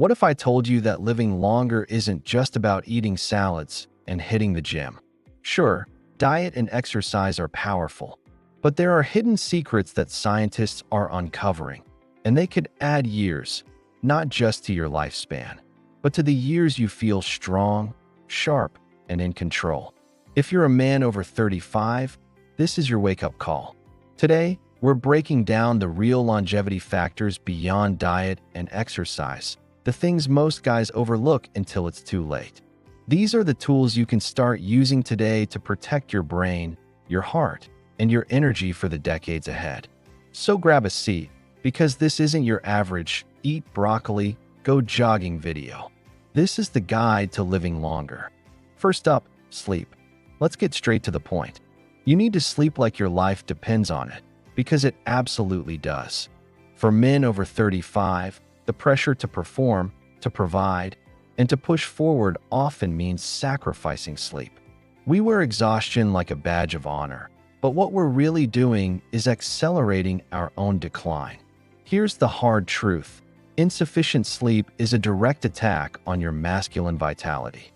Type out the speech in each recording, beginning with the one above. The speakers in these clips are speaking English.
What if I told you that living longer isn't just about eating salads and hitting the gym? Sure, diet and exercise are powerful, but there are hidden secrets that scientists are uncovering, and they could add years, not just to your lifespan, but to the years you feel strong, sharp, and in control. If you're a man over 35, this is your wake-up call. Today, we're breaking down the real longevity factors beyond diet and exercise, the things most guys overlook until it's too late. These are the tools you can start using today to protect your brain, your heart, and your energy for the decades ahead. So grab a seat, because this isn't your average eat broccoli, go jogging video. This is the guide to living longer. First up, sleep. Let's get straight to the point. You need to sleep like your life depends on it, because it absolutely does. For men over 35, the pressure to perform, to provide, and to push forward often means sacrificing sleep. We wear exhaustion like a badge of honor, but what we're really doing is accelerating our own decline. Here's the hard truth. Insufficient sleep is a direct attack on your masculine vitality.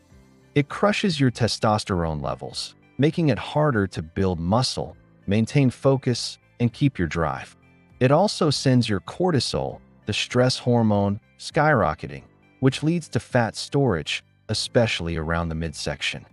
It crushes your testosterone levels, making it harder to build muscle, maintain focus, and keep your drive. It also sends your cortisol, the stress hormone, skyrocketing, which leads to fat storage, especially around the midsection.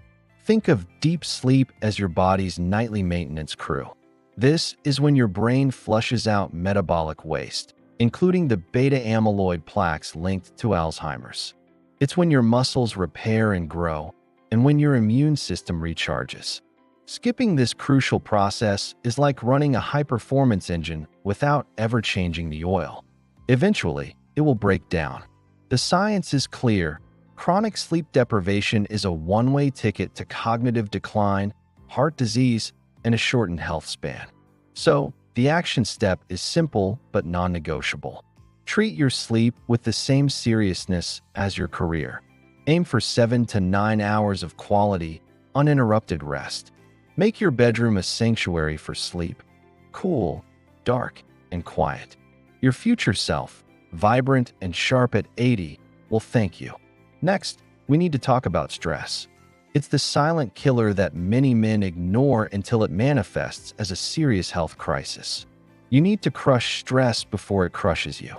Think of deep sleep as your body's nightly maintenance crew. This is when your brain flushes out metabolic waste, including the beta-amyloid plaques linked to Alzheimer's. It's when your muscles repair and grow, and when your immune system recharges. Skipping this crucial process is like running a high-performance engine without ever changing the oil. Eventually, it will break down. The science is clear. Chronic sleep deprivation is a one-way ticket to cognitive decline, heart disease, and a shortened health span. So, the action step is simple but non-negotiable. Treat your sleep with the same seriousness as your career. Aim for 7 to 9 hours of quality, uninterrupted rest. Make your bedroom a sanctuary for sleep. Cool, dark, and quiet. Your future self, vibrant and sharp at 80, will thank you. Next, we need to talk about stress. It's the silent killer that many men ignore until it manifests as a serious health crisis. You need to crush stress before it crushes you.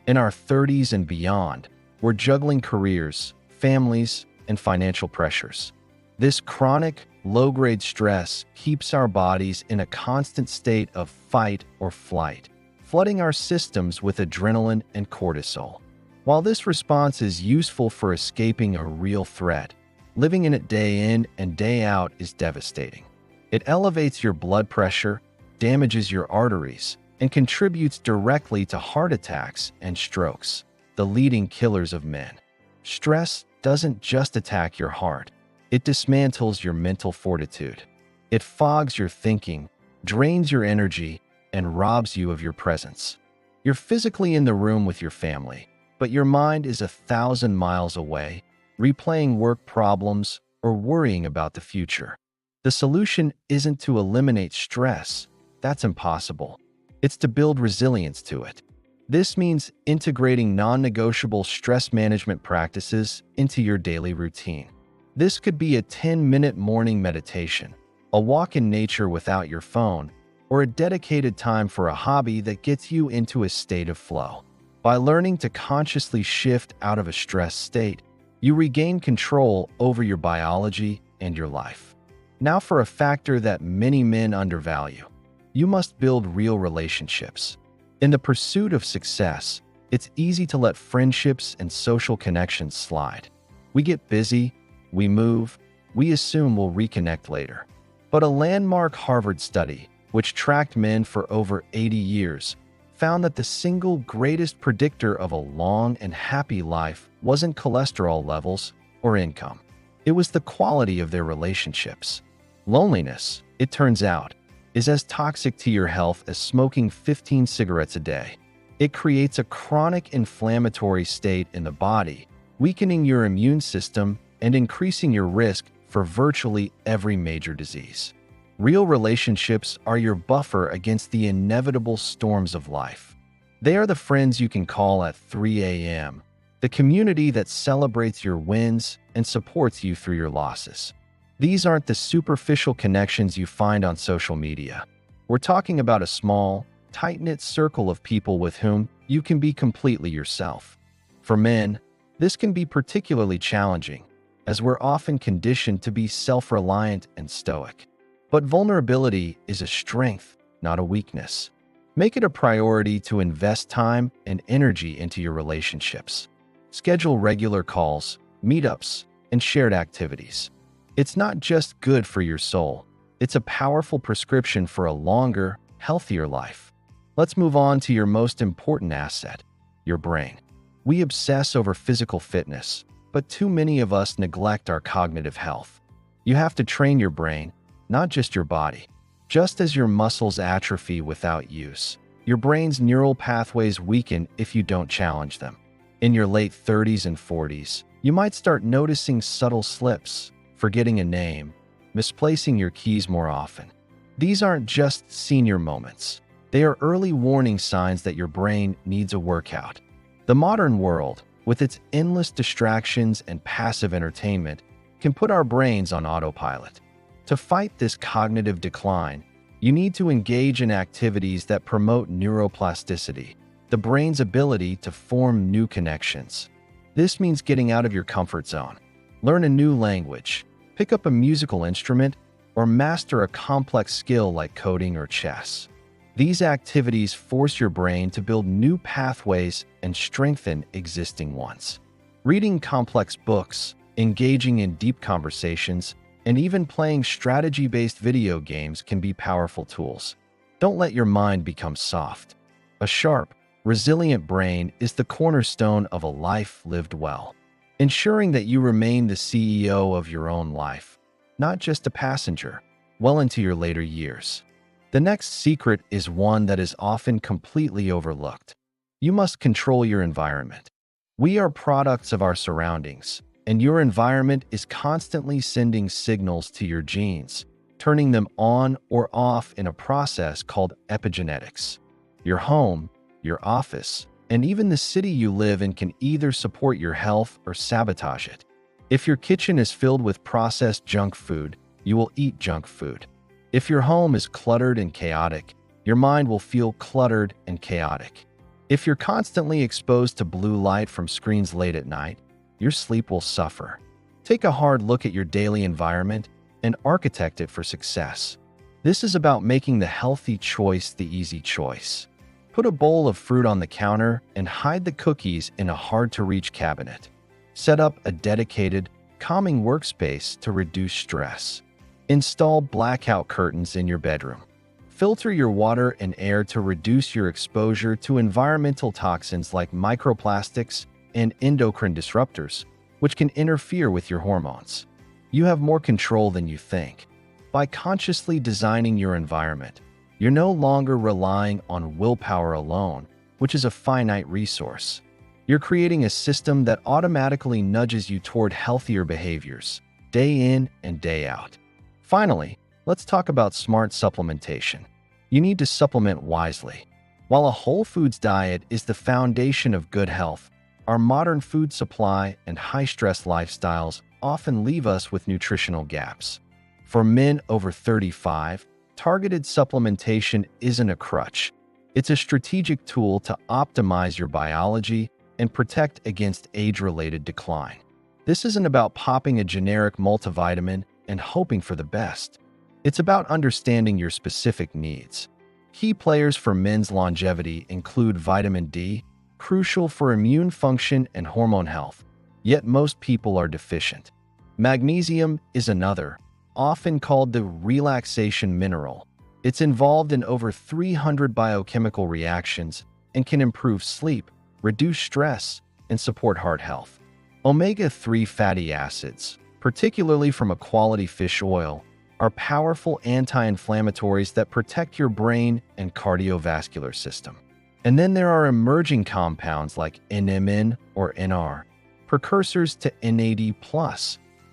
In our 30s and beyond, we're juggling careers, families, and financial pressures. This chronic, low-grade stress keeps our bodies in a constant state of fight or flight, flooding our systems with adrenaline and cortisol. While this response is useful for escaping a real threat, living in it day in and day out is devastating. It elevates your blood pressure, damages your arteries, and contributes directly to heart attacks and strokes, the leading killers of men. Stress doesn't just attack your heart, it dismantles your mental fortitude. It fogs your thinking, drains your energy, and robs you of your presence. You're physically in the room with your family, but your mind is 1,000 miles away, replaying work problems or worrying about the future. The solution isn't to eliminate stress. That's impossible. It's to build resilience to it. This means integrating non-negotiable stress management practices into your daily routine. This could be a 10-minute morning meditation, a walk in nature without your phone, or a dedicated time for a hobby that gets you into a state of flow. By learning to consciously shift out of a stressed state, you regain control over your biology and your life. Now for a factor that many men undervalue. You must build real relationships. In the pursuit of success, it's easy to let friendships and social connections slide. We get busy, we move, we assume we'll reconnect later. But a landmark Harvard study, which tracked men for over 80 years, found that the single greatest predictor of a long and happy life wasn't cholesterol levels or income. It was the quality of their relationships. Loneliness, it turns out, is as toxic to your health as smoking 15 cigarettes a day. It creates a chronic inflammatory state in the body, weakening your immune system and increasing your risk for virtually every major disease. Real relationships are your buffer against the inevitable storms of life. They are the friends you can call at 3 a.m., the community that celebrates your wins and supports you through your losses. These aren't the superficial connections you find on social media. We're talking about a small, tight-knit circle of people with whom you can be completely yourself. For men, this can be particularly challenging, as we're often conditioned to be self-reliant and stoic. But vulnerability is a strength, not a weakness. Make it a priority to invest time and energy into your relationships. Schedule regular calls, meetups, and shared activities. It's not just good for your soul, it's a powerful prescription for a longer, healthier life. Let's move on to your most important asset, your brain. We obsess over physical fitness, but too many of us neglect our cognitive health. You have to train your brain, not just your body. Just as your muscles atrophy without use, your brain's neural pathways weaken if you don't challenge them. In your late 30s and 40s, you might start noticing subtle slips, forgetting a name, misplacing your keys more often. These aren't just senior moments. They are early warning signs that your brain needs a workout. The modern world, with its endless distractions and passive entertainment, can put our brains on autopilot. To fight this cognitive decline, you need to engage in activities that promote neuroplasticity, the brain's ability to form new connections. This means getting out of your comfort zone. Learn a new language, pick up a musical instrument, or master a complex skill like coding or chess. These activities force your brain to build new pathways and strengthen existing ones. Reading complex books, engaging in deep conversations, and even playing strategy-based video games can be powerful tools. Don't let your mind become soft. A sharp, resilient brain is the cornerstone of a life lived well, ensuring that you remain the CEO of your own life, not just a passenger, well into your later years. The next secret is one that is often completely overlooked. You must control your environment. We are products of our surroundings, and your environment is constantly sending signals to your genes, turning them on or off in a process called epigenetics. Your home, your office, and even the city you live in can either support your health or sabotage it. If your kitchen is filled with processed junk food, you will eat junk food. If your home is cluttered and chaotic, your mind will feel cluttered and chaotic. If you're constantly exposed to blue light from screens late at night, your sleep will suffer. Take a hard look at your daily environment and architect it for success. This is about making the healthy choice the easy choice. Put a bowl of fruit on the counter and hide the cookies in a hard-to-reach cabinet. Set up a dedicated, calming workspace to reduce stress. Install blackout curtains in your bedroom. Filter your water and air to reduce your exposure to environmental toxins like microplastics and endocrine disruptors, which can interfere with your hormones. You have more control than you think. By consciously designing your environment, you're no longer relying on willpower alone, which is a finite resource. You're creating a system that automatically nudges you toward healthier behaviors, day in and day out. Finally, let's talk about smart supplementation. You need to supplement wisely. While a whole foods diet is the foundation of good health, our modern food supply and high-stress lifestyles often leave us with nutritional gaps. For men over 35, targeted supplementation isn't a crutch. It's a strategic tool to optimize your biology and protect against age-related decline. This isn't about popping a generic multivitamin and hoping for the best. It's about understanding your specific needs. Key players for men's longevity include vitamin D, crucial for immune function and hormone health, yet most people are deficient. Magnesium is another, often called the relaxation mineral. It's involved in over 300 biochemical reactions and can improve sleep, reduce stress, and support heart health. Omega-3 fatty acids, particularly from a quality fish oil, are powerful anti-inflammatories that protect your brain and cardiovascular system. And then there are emerging compounds like NMN or NR, precursors to NAD+,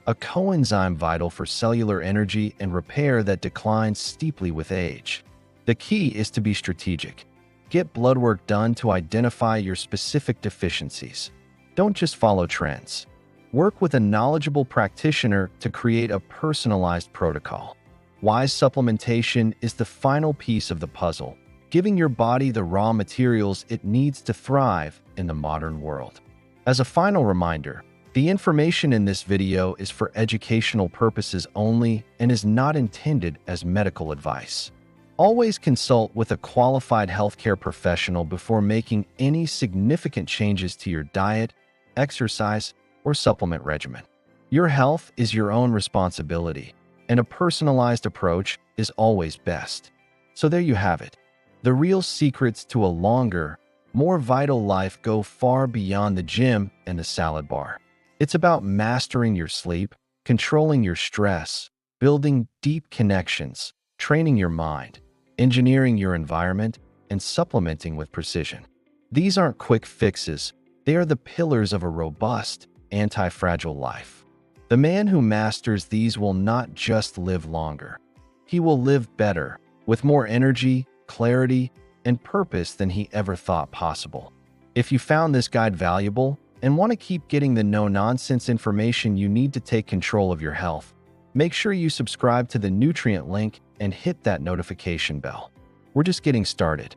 a coenzyme vital for cellular energy and repair that declines steeply with age. The key is to be strategic. Get blood work done to identify your specific deficiencies. Don't just follow trends. Work with a knowledgeable practitioner to create a personalized protocol. Wise supplementation is the final piece of the puzzle, giving your body the raw materials it needs to thrive in the modern world. As a final reminder, the information in this video is for educational purposes only and is not intended as medical advice. Always consult with a qualified healthcare professional before making any significant changes to your diet, exercise, or supplement regimen. Your health is your own responsibility, and a personalized approach is always best. So there you have it. The real secrets to a longer, more vital life go far beyond the gym and the salad bar. It's about mastering your sleep, controlling your stress, building deep connections, training your mind, engineering your environment, and supplementing with precision. These aren't quick fixes. They are the pillars of a robust, anti-fragile life. The man who masters these will not just live longer. He will live better, with more energy, clarity, and purpose than he ever thought possible. If you found this guide valuable and want to keep getting the no-nonsense information you need to take control of your health, make sure you subscribe to the Nutrient link and hit that notification bell. We're just getting started.